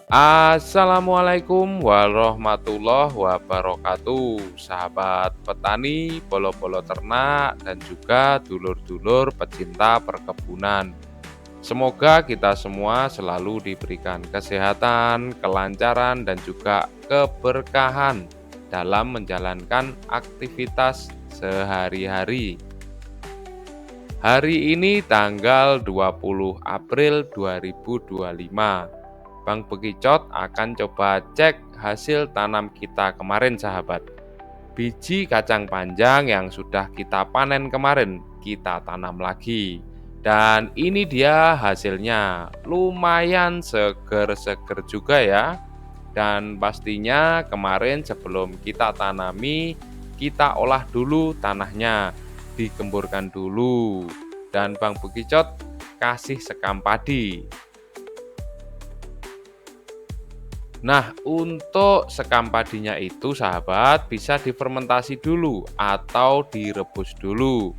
Assalamualaikum warahmatullahi wabarakatuh, sahabat petani, bolo-bolo ternak, dan juga dulur-dulur pecinta perkebunan. Semoga kita semua selalu diberikan kesehatan, kelancaran, dan juga keberkahan dalam menjalankan aktivitas sehari-hari. Hari ini tanggal 20 April 2025. Bang Bekicot akan coba cek hasil tanam kita kemarin, sahabat. Biji kacang panjang yang sudah kita panen kemarin, kita tanam lagi. Dan ini dia hasilnya. Lumayan seger-seger juga ya. Dan pastinya kemarin sebelum kita tanami, kita olah dulu tanahnya, dikemburkan dulu. Dan Bang Bekicot kasih sekam padi. Nah, untuk sekam padinya itu, sahabat, bisa difermentasi dulu atau direbus dulu.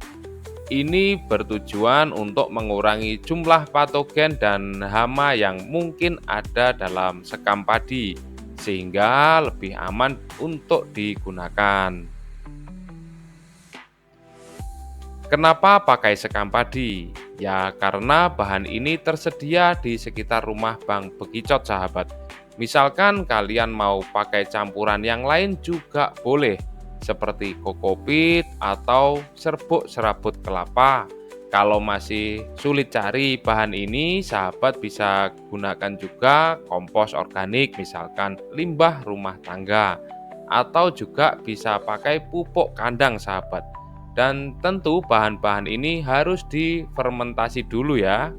Ini bertujuan untuk mengurangi jumlah patogen dan hama yang mungkin ada dalam sekam padi, sehingga lebih aman untuk digunakan. Kenapa pakai sekam padi? Ya, karena bahan ini tersedia di sekitar rumah Bang Bekicot, sahabat. Misalkan kalian mau pakai campuran yang lain juga boleh, seperti kokopit atau serbuk serabut kelapa. Kalau masih sulit cari bahan ini, sahabat bisa gunakan juga kompos organik, misalkan limbah rumah tangga, atau juga bisa pakai pupuk kandang, sahabat. Dan tentu bahan-bahan ini harus difermentasi dulu ya.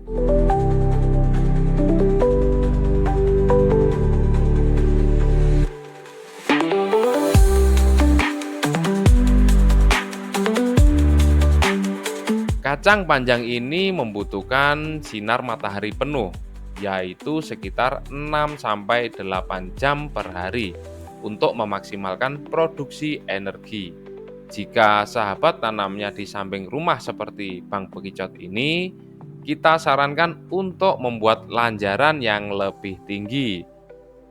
Kacang panjang ini membutuhkan sinar matahari penuh, yaitu sekitar 6-8 jam per hari untuk memaksimalkan produksi energi. Jika sahabat tanamnya di samping rumah seperti Bang Bekicot ini, kita sarankan untuk membuat lanjaran yang lebih tinggi.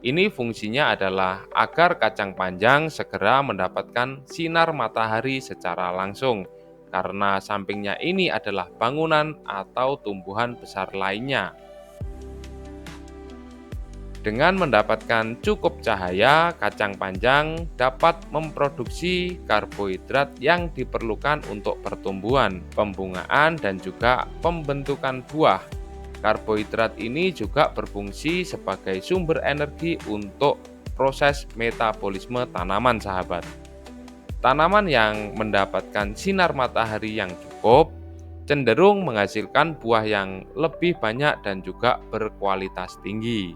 Ini fungsinya adalah agar kacang panjang segera mendapatkan sinar matahari secara langsung, karena sampingnya ini adalah bangunan atau tumbuhan besar lainnya. Dengan mendapatkan cukup cahaya, kacang panjang dapat memproduksi karbohidrat yang diperlukan untuk pertumbuhan, pembungaan, dan juga pembentukan buah. Karbohidrat ini juga berfungsi sebagai sumber energi untuk proses metabolisme tanaman, sahabat. Tanaman yang mendapatkan sinar matahari yang cukup cenderung menghasilkan buah yang lebih banyak dan juga berkualitas tinggi.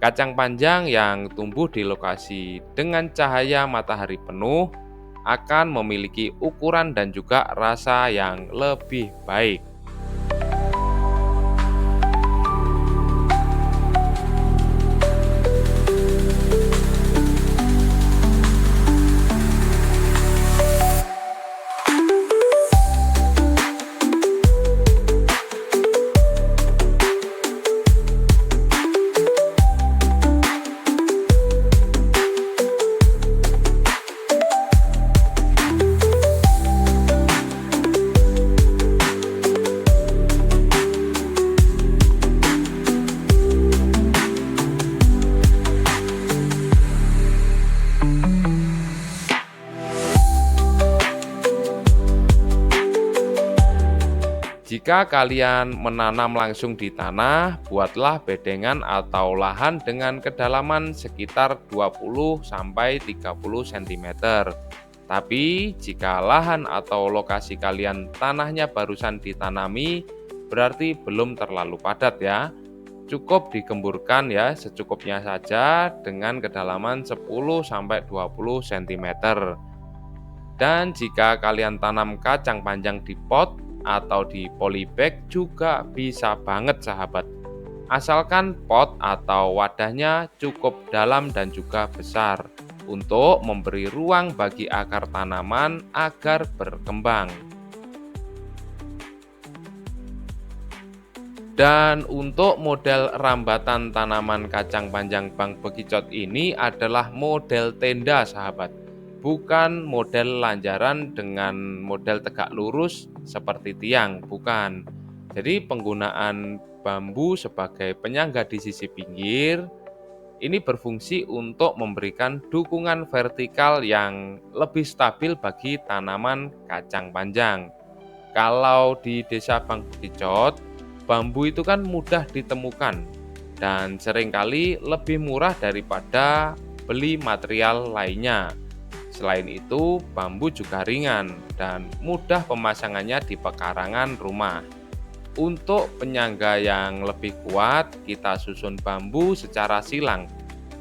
Kacang panjang yang tumbuh di lokasi dengan cahaya matahari penuh akan memiliki ukuran dan juga rasa yang lebih baik. Jika kalian menanam langsung di tanah, buatlah bedengan atau lahan dengan kedalaman sekitar 20-30 cm. Tapi, jika lahan atau lokasi kalian tanahnya barusan ditanami, berarti belum terlalu padat ya. Cukup dikemburkan ya secukupnya saja dengan kedalaman 10-20 cm. Dan jika kalian tanam kacang panjang di pot atau di polybag juga bisa banget, sahabat. Asalkan pot atau wadahnya cukup dalam dan juga besar untuk memberi ruang bagi akar tanaman agar berkembang. Dan untuk model rambatan tanaman kacang panjang Bang Bekicot ini adalah model tenda sahabat, bukan model lanjaran dengan model tegak lurus seperti tiang, bukan. Jadi penggunaan bambu sebagai penyangga di sisi pinggir ini berfungsi untuk memberikan dukungan vertikal yang lebih stabil bagi tanaman kacang panjang. Kalau di desa Bang Bekicot, bambu itu kan mudah ditemukan dan seringkali lebih murah daripada beli material lainnya. Selain itu, bambu juga ringan dan mudah pemasangannya di pekarangan rumah. Untuk penyangga yang lebih kuat, kita susun bambu secara silang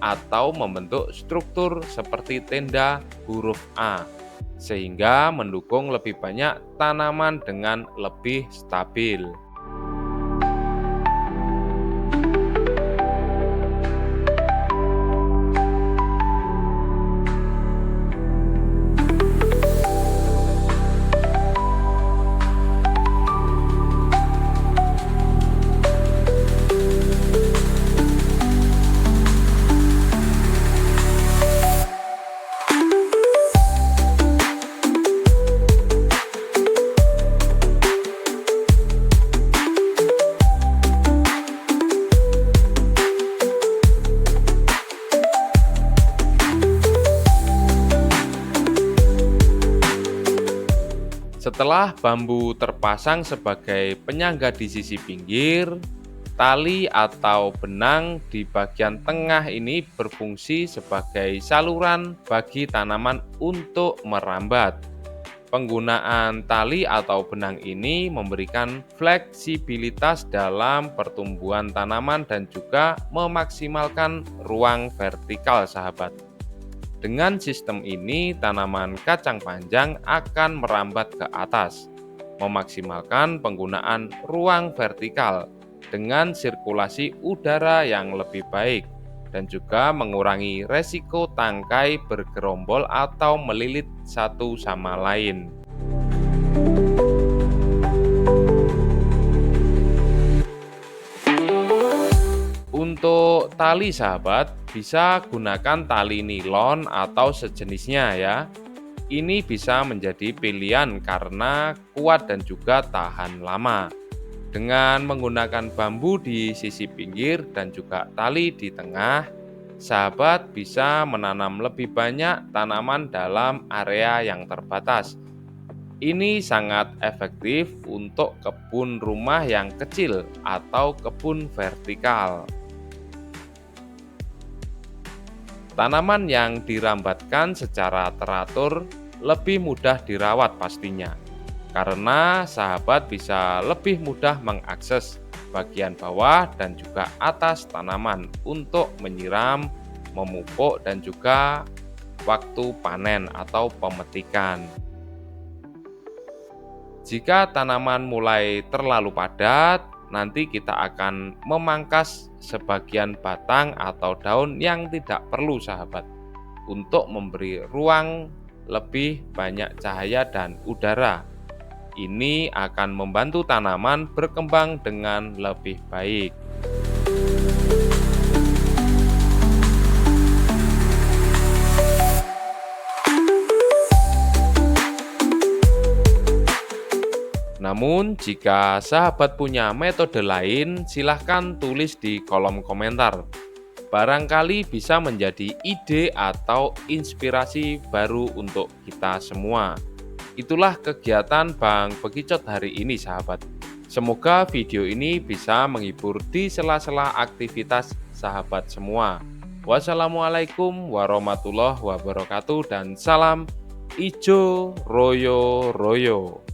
atau membentuk struktur seperti tenda huruf A, sehingga mendukung lebih banyak tanaman dengan lebih stabil. Setelah bambu terpasang sebagai penyangga di sisi pinggir, tali atau benang di bagian tengah ini berfungsi sebagai saluran bagi tanaman untuk merambat. Penggunaan tali atau benang ini memberikan fleksibilitas dalam pertumbuhan tanaman dan juga memaksimalkan ruang vertikal, sahabat. Dengan sistem ini, tanaman kacang panjang akan merambat ke atas, memaksimalkan penggunaan ruang vertikal dengan sirkulasi udara yang lebih baik, dan juga mengurangi resiko tangkai bergerombol atau melilit satu sama lain. Untuk tali sahabat, bisa gunakan tali nilon atau sejenisnya ya. Ini bisa menjadi pilihan karena kuat dan juga tahan lama. Dengan menggunakan bambu di sisi pinggir dan juga tali di tengah, sahabat bisa menanam lebih banyak tanaman dalam area yang terbatas. Ini sangat efektif untuk kebun rumah yang kecil atau kebun vertikal. Tanaman yang dirambatkan secara teratur lebih mudah dirawat pastinya, karena sahabat bisa lebih mudah mengakses bagian bawah dan juga atas tanaman untuk menyiram, memupuk, dan juga waktu panen atau pemetikan. Jika tanaman mulai terlalu padat, nanti kita akan memangkas sebagian batang atau daun yang tidak perlu sahabat, untuk memberi ruang lebih banyak cahaya dan udara. Ini akan membantu tanaman berkembang dengan lebih baik. Namun, jika sahabat punya metode lain, silahkan tulis di kolom komentar. Barangkali bisa menjadi ide atau inspirasi baru untuk kita semua. Itulah kegiatan Bang Bekicot hari ini, sahabat. Semoga video ini bisa menghibur di sela-sela aktivitas sahabat semua. Wassalamualaikum warahmatullahi wabarakatuh dan salam ijo royo royo.